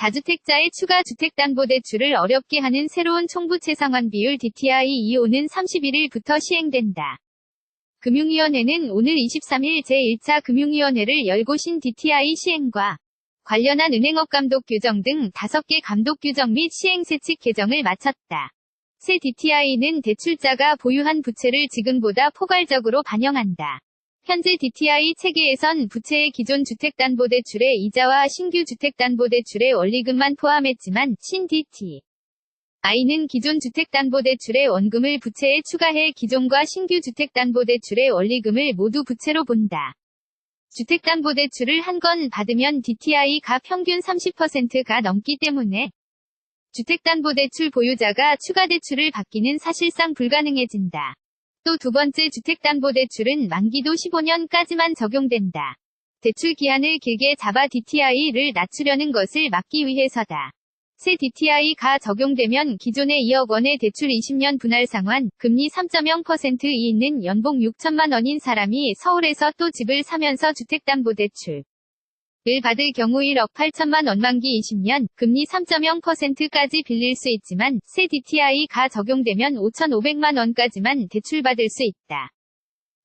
다주택자의 추가 주택담보대출을 어렵게 하는 새로운 총부채상환 비율 DTI-25는 31일부터 시행된다. 금융위원회는 오늘 23일 제1차 금융위원회를 열고 신 DTI 시행과 관련한 은행업 감독 규정 등 5개 감독 규정 및 시행세칙 개정을 마쳤다. 새 DTI는 대출자가 보유한 부채를 지금보다 포괄적으로 반영한다. 현재 DTI 체계에선 부채의 기존 주택담보대출의 이자와 신규 주택담보대출의 원리금만 포함했지만 신 DTI는 기존 주택담보대출의 원금을 부채에 추가해 기존과 신규 주택담보대출의 원리금을 모두 부채로 본다. 주택담보대출을 한 건 받으면 DTI가 평균 30%가 넘기 때문에 주택담보대출 보유자가 추가 대출을 받기는 사실상 불가능해진다. 또 두 번째 주택담보대출은 만기도 15년까지만 적용된다. 대출 기한을 길게 잡아 DTI를 낮추려는 것을 막기 위해서다. 새 DTI가 적용되면 기존의 2억 원의 대출 20년 분할 상환, 금리 3.0%이 있는 연봉 6천만 원인 사람이 서울에서 또 집을 사면서 주택담보대출을 받을 경우 1억 8천만 원 만기 20년, 금리 3.0%까지 빌릴 수 있지만 새 DTI가 적용되면 5,500만 원까지만 대출받을 수 있다.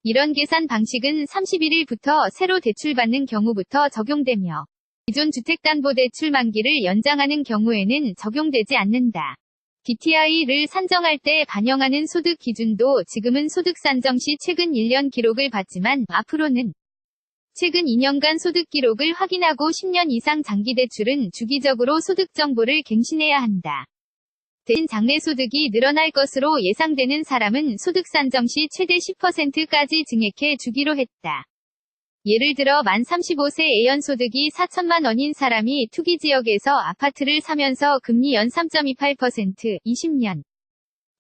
이런 계산 방식은 31일부터 새로 대출받는 경우부터 적용되며 기존 주택담보대출 만기를 연장하는 경우에는 적용되지 않는다. DTI를 산정할 때 반영하는 소득 기준도 지금은 소득 산정 시 최근 1년 기록을 받지만 앞으로는 최근 2년간 소득 기록을 확인하고 10년 이상 장기 대출은 주기적으로 소득 정보를 갱신해야 한다. 대신 장래 소득이 늘어날 것으로 예상되는 사람은 소득 산정 시 최대 10%까지 증액해 주기로 했다. 예를 들어 만 35세 애연소득이 4천만 원인 사람이 투기지역에서 아파트를 사면서 금리 연 3.28%, 20년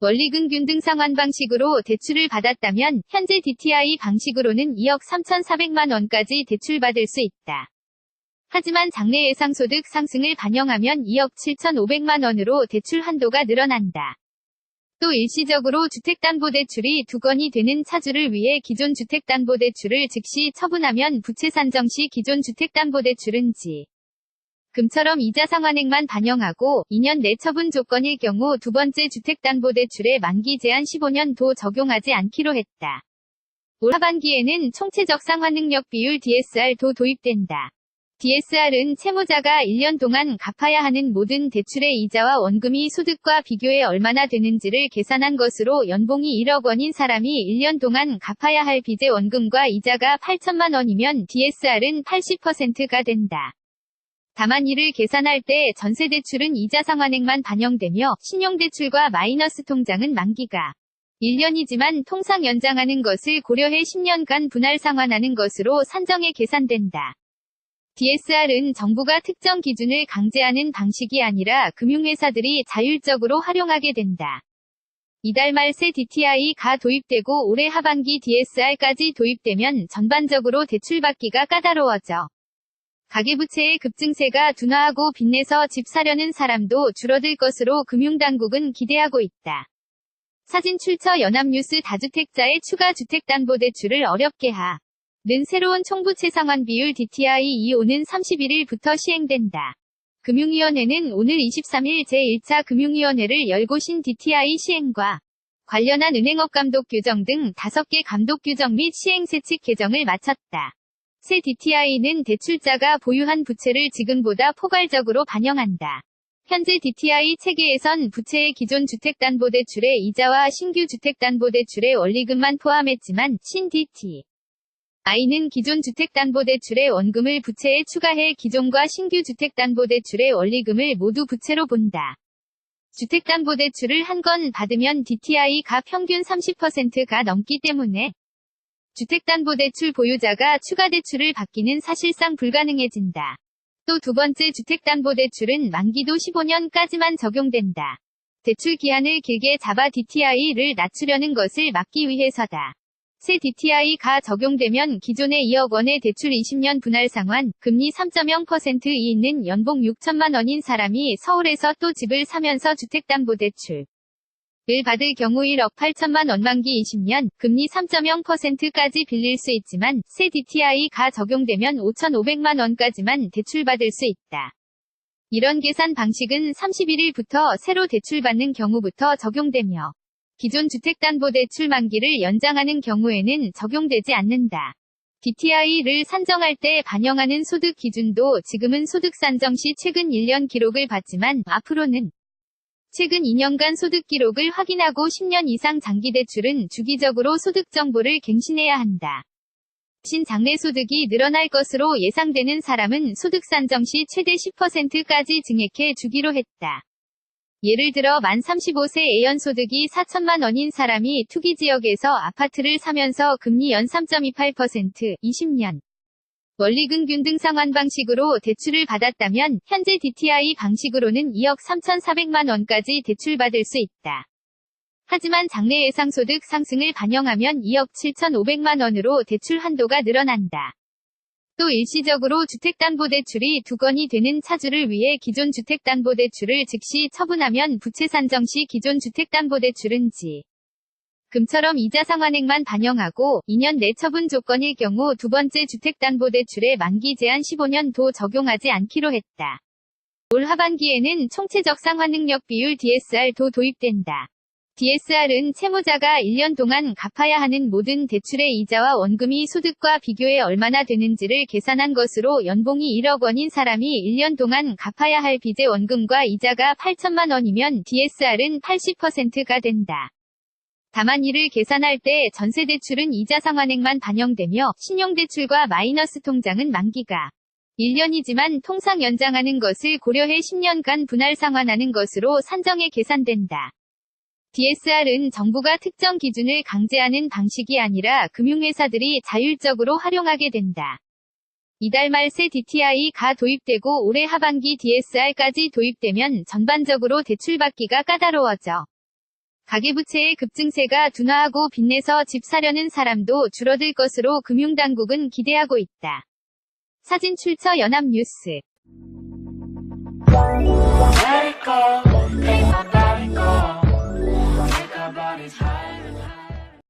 원리금 균등 상환 방식으로 대출을 받았다면 현재 DTI 방식으로는 2억 3,400만 원까지 대출받을 수 있다. 하지만 장래 예상소득 상승을 반영하면 2억 7,500만 원으로 대출 한도가 늘어난다. 또 일시적으로 주택담보대출이 두 건이 되는 차주를 위해 기존 주택담보대출을 즉시 처분하면 부채 산정 시 기존 주택담보대출은 금처럼 이자 상환액만 반영하고 2년 내 처분 조건일 경우 두 번째 주택담보대출의 만기 제한 15년도 적용하지 않기로 했다. 올 하반기에는 총체적 상환능력 비율 DSR도 도입된다. DSR은 채무자가 1년 동안 갚아야 하는 모든 대출의 이자와 원금이 소득과 비교해 얼마나 되는지를 계산한 것으로 연봉이 1억 원인 사람이 1년 동안 갚아야 할 빚의 원금과 이자가 8천만 원이면 DSR은 80%가 된다. 다만 이를 계산할 때 전세대출은 이자 상환액만 반영되며 신용대출과 마이너스 통장은 만기가 1년이지만 통상 연장하는 것을 고려해 10년간 분할 상환하는 것으로 산정해 계산된다. DSR은 정부가 특정 기준을 강제하는 방식이 아니라 금융회사들이 자율적으로 활용하게 된다. 이달 말 새 DTI가 도입되고 올해 하반기 DSR까지 도입되면 전반적으로 대출받기가 까다로워져 가계부채의 급증세가 둔화하고 빚내서 집 사려는 사람도 줄어들 것으로 금융당국은 기대하고 있다. 사진 출처 연합뉴스 다주택자의 추가 주택담보대출을 어렵게 는 새로운 총부채상환 비율 DTI-25는 31일부터 시행된다. 금융위원회는 오늘 23일 제1차 금융위원회를 열고 신 DTI 시행과 관련한 은행업 감독 규정 등 5개 감독 규정 및 시행세칙 개정을 마쳤다. 새 DTI는 대출자가 보유한 부채를 지금보다 포괄적으로 반영한다. 현재 DTI 체계에선 부채의 기존 주택담보대출의 이자와 신규 주택담보대출의 원리금만 포함했지만 신 DTI는 기존 주택담보대출의 원금을 부채에 추가해 기존과 신규 주택담보대출의 원리금을 모두 부채로 본다. 주택담보대출을 한 건 받으면 DTI가 평균 30%가 넘기 때문에 주택담보대출 보유자가 추가 대출을 받기는 사실상 불가능해진다. 또 두 번째 주택담보대출은 만기도 15년까지만 적용된다. 대출 기한을 길게 잡아 DTI를 낮추려는 것을 막기 위해서다. 새 DTI가 적용되면 기존의 2억 원의 대출 20년 분할 상환, 금리 3.0%이 있는 연봉 6천만 원인 사람이 서울에서 또 집을 사면서 주택담보대출을 받을 경우 1억 8천만 원 만기 20년, 금리 3.0%까지 빌릴 수 있지만 새 DTI가 적용되면 5,500만 원까지만 대출받을 수 있다. 이런 계산 방식은 31일부터 새로 대출받는 경우부터 적용되며 기존 주택담보대출 만기를 연장하는 경우에는 적용되지 않는다. DTI를 산정할 때 반영하는 소득 기준도 지금은 소득 산정 시 최근 1년 기록을 받지만 앞으로는 최근 2년간 소득 기록을 확인하고 10년 이상 장기 대출은 주기적으로 소득 정보를 갱신해야 한다. 대신 장래 소득이 늘어날 것으로 예상되는 사람은 소득 산정 시 최대 10%까지 증액해 주기로 했다. 예를 들어 만 35세 애연소득이 4천만 원인 사람이 투기지역에서 아파트를 사면서 금리 연 3.28%, 20년 원리금균등 상환 방식으로 대출을 받았다면 현재 DTI 방식으로는 2억 3,400만 원까지 대출받을 수 있다. 하지만 장래 예상소득 상승을 반영하면 2억 7,500만 원으로 대출 한도가 늘어난다. 또 일시적으로 주택담보대출이 2건이 되는 차주를 위해 기존 주택담보대출을 즉시 처분하면 부채 산정 시 기존 주택담보대출은 금처럼 이자 상환액만 반영하고 2년 내 처분 조건일 경우 두 번째 주택담보대출의 만기 제한 15년도 적용하지 않기로 했다. 올 하반기에는 총체적 상환능력 비율 DSR도 도입된다. DSR은 채무자가 1년 동안 갚아야 하는 모든 대출의 이자와 원금이 소득과 비교해 얼마나 되는지를 계산한 것으로 연봉이 1억 원인 사람이 1년 동안 갚아야 할 빚의 원금과 이자가 8천만 원이면 DSR은 80%가 된다. 다만 이를 계산할 때 전세대출은 이자 상환액만 반영되며 신용대출과 마이너스 통장은 만기가 1년이지만 통상 연장하는 것을 고려해 10년간 분할 상환하는 것으로 산정해 계산된다. DSR은 정부가 특정 기준을 강제하는 방식이 아니라 금융회사들이 자율적으로 활용하게 된다. 이달 말 새 DTI가 도입되고 올해 하반기 DSR까지 도입되면 전반적으로 대출받기가 까다로워져 가계부채의 급증세가 둔화하고 빚내서 집 사려는 사람도 줄어들 것으로 금융당국은 기대하고 있다. 사진 출처 연합뉴스